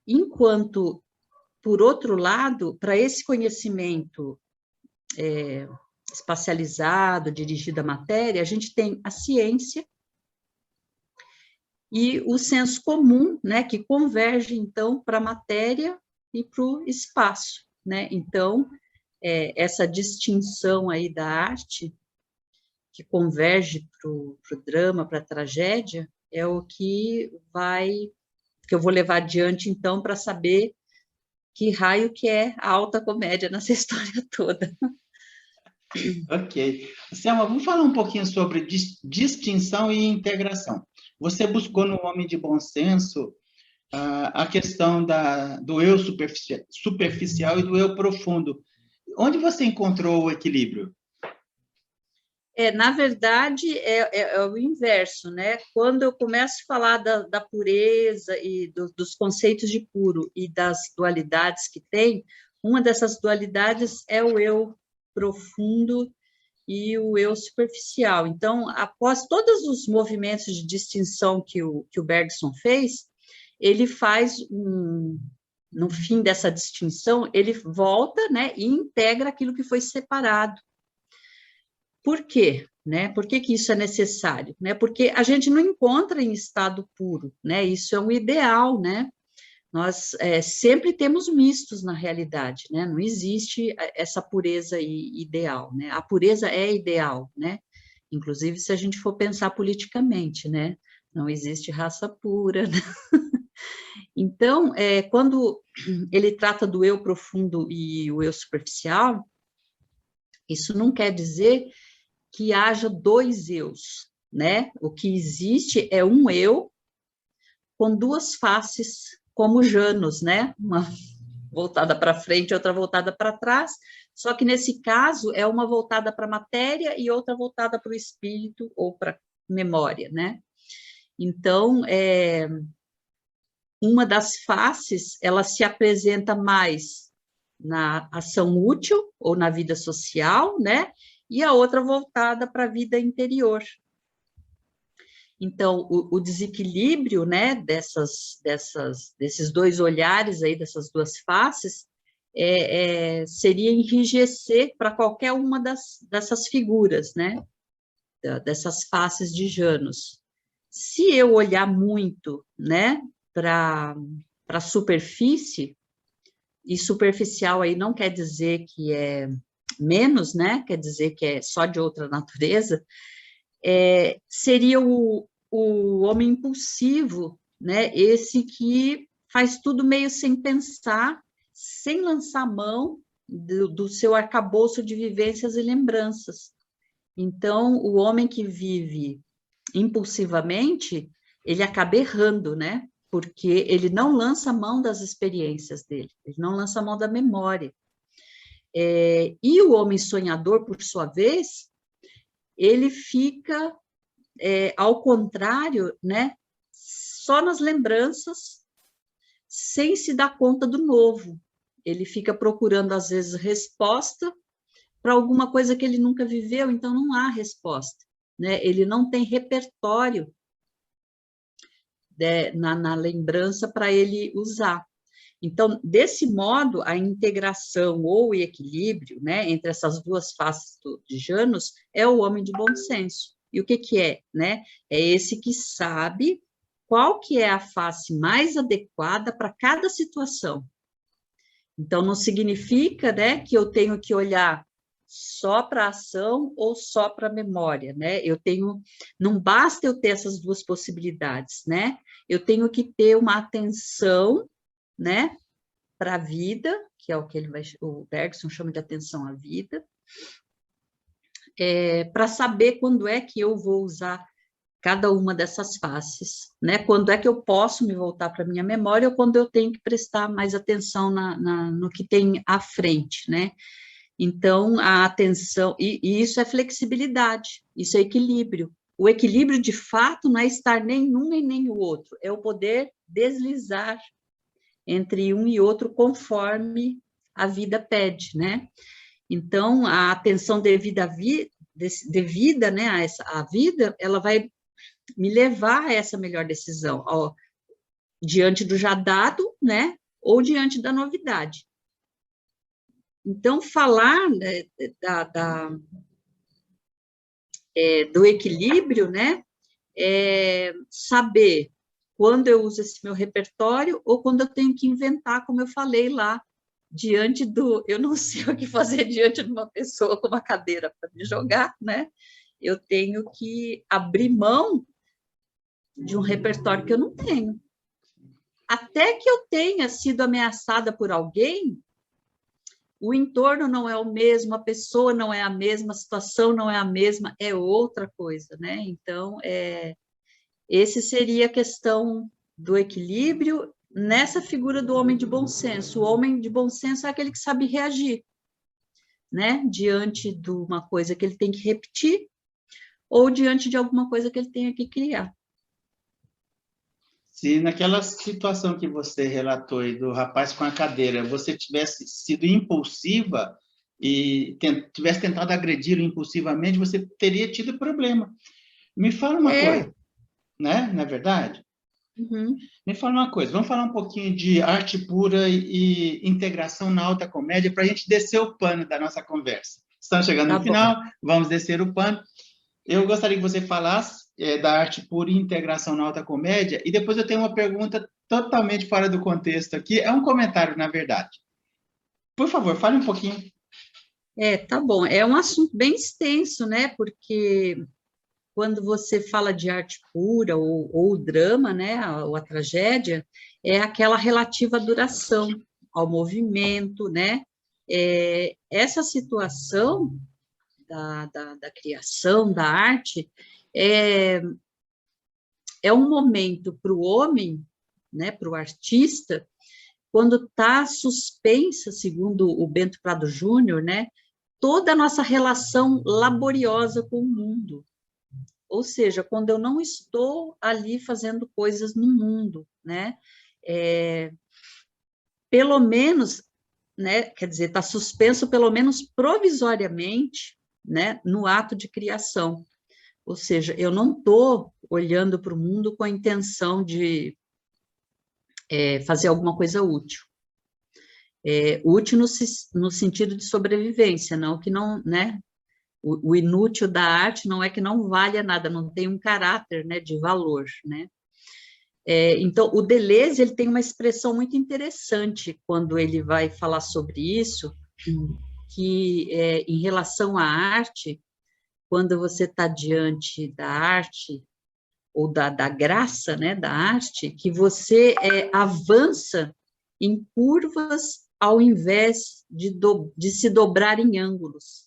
Enquanto, por outro lado, para esse conhecimento espacializado, dirigido à matéria, a gente tem a ciência e o senso comum, né, que converge, então, para a matéria e para o espaço, né? Então, essa distinção aí da arte, que converge para o drama, para a tragédia, é o que eu vou levar adiante, então, para saber que raio que é a alta comédia nessa história toda. Ok. Selma, vamos falar um pouquinho sobre distinção e integração. Você buscou no Homem de Bom Senso a questão do eu superficial e do eu profundo. Onde você encontrou o equilíbrio? Na verdade, é o inverso, né? Quando eu começo a falar da pureza e dos conceitos de puro e das dualidades que tem, uma dessas dualidades é o eu profundo e o eu superficial. Então, após todos os movimentos de distinção que o Bergson fez, ele faz no fim dessa distinção, ele volta, né, e integra aquilo que foi separado. Por quê? Né? Por que isso é necessário? Né? Porque a gente não encontra em estado puro, né? Isso é um ideal, né? Nós sempre temos mistos na realidade, né? Não existe essa pureza ideal, né? A pureza é ideal, né? Inclusive, se a gente for pensar politicamente, né? Não existe raça pura, né? Então, quando ele trata do eu profundo e o eu superficial, isso não quer dizer que haja dois eus, né? O que existe é um eu com duas faces, como Janus, né? Uma voltada para frente, outra voltada para trás, só que nesse caso é uma voltada para a matéria e outra voltada para o espírito ou para a memória, né? Então, uma das faces, ela se apresenta mais na ação útil ou na vida social, né? E a outra voltada para a vida interior. Então, o desequilíbrio, né, desses dois olhares aí, dessas duas faces, seria enrijecer para qualquer uma dessas figuras, né, dessas faces de Janus. Se eu olhar muito, né, para a superfície, e superficial aí não quer dizer que é menos, né, quer dizer que é só de outra natureza, seria o homem impulsivo, né? Esse que faz tudo meio sem pensar, sem lançar mão do seu arcabouço de vivências e lembranças. Então, o homem que vive impulsivamente, ele acaba errando, né? Porque ele não lança mão das experiências dele, ele não lança mão da memória. E o homem sonhador, por sua vez, ele fica, ao contrário, né, só nas lembranças, sem se dar conta do novo. Ele fica procurando, às vezes, resposta para alguma coisa que ele nunca viveu, então não há resposta, né? Ele não tem repertório na lembrança para ele usar. Então, desse modo, a integração ou o equilíbrio, né, entre essas duas faces de Janus é o homem de bom senso. E o que é, né? É esse que sabe qual que é a face mais adequada para cada situação. Então, não significa, né, que eu tenho que olhar só para a ação ou só para a memória, né? Não basta eu ter essas duas possibilidades, né? Eu tenho que ter uma atenção, né, para a vida, que é o que o Bergson chama de atenção à vida, para saber quando é que eu vou usar cada uma dessas faces, né? Quando é que eu posso me voltar para a minha memória ou quando eu tenho que prestar mais atenção no que tem à frente, né? Então, a atenção, e isso é flexibilidade, isso é equilíbrio. O equilíbrio, de fato, não é estar nem um e nem o outro, é o poder deslizar entre um e outro conforme a vida pede, né? Então, a atenção devida né, a vida, ela vai me levar a essa melhor decisão. diante do já dado, né, ou diante da novidade. Então, falar, né, do equilíbrio, né, é saber quando eu uso esse meu repertório ou quando eu tenho que inventar, como eu falei lá, diante do... Eu não sei o que fazer diante de uma pessoa com uma cadeira para me jogar, né? Eu tenho que abrir mão de um repertório que eu não tenho. Até que eu tenha sido ameaçada por alguém, o entorno não é o mesmo, a pessoa não é a mesma, a situação não é a mesma, é outra coisa, né? Então, esse seria a questão do equilíbrio nessa figura do homem de bom senso. O homem de bom senso é aquele que sabe reagir, né? Diante de uma coisa que ele tem que repetir ou diante de alguma coisa que ele tenha que criar. Se naquela situação que você relatou aí do rapaz com a cadeira, você tivesse sido impulsiva e tivesse tentado agredi-lo impulsivamente, você teria tido problema. Me fala uma coisa, né? Não é verdade? Uhum. Me fala uma coisa, vamos falar um pouquinho de arte pura e integração na alta comédia para a gente descer o pano da nossa conversa. Estamos chegando no final, vamos descer o pano. Eu gostaria que você falasse da arte pura e integração na alta comédia, e depois eu tenho uma pergunta totalmente fora do contexto aqui, é um comentário, na verdade. Por favor, fale um pouquinho. Tá bom. É um assunto bem extenso, né? Porque quando você fala de arte pura ou drama, né? Ou a tragédia, é aquela relativa duração ao movimento, né? Essa situação da criação, da arte, é um momento para o homem, né, para o artista, quando está suspensa, segundo o Bento Prado Júnior, né, toda a nossa relação laboriosa com o mundo. Ou seja, quando eu não estou ali fazendo coisas no mundo, né, pelo menos, né, quer dizer, está suspenso pelo menos provisoriamente, né, no ato de criação. Ou seja, eu não estou olhando para o mundo com a intenção de fazer alguma coisa útil. Útil no sentido de sobrevivência, não que não, né? O inútil da arte não é que não valha nada, não tem um caráter, né, de valor, né? Então, o Deleuze, ele tem uma expressão muito interessante quando ele vai falar sobre isso, que em relação à arte, quando você está diante da arte, ou da graça, né, da arte, que você avança em curvas ao invés de se dobrar em ângulos.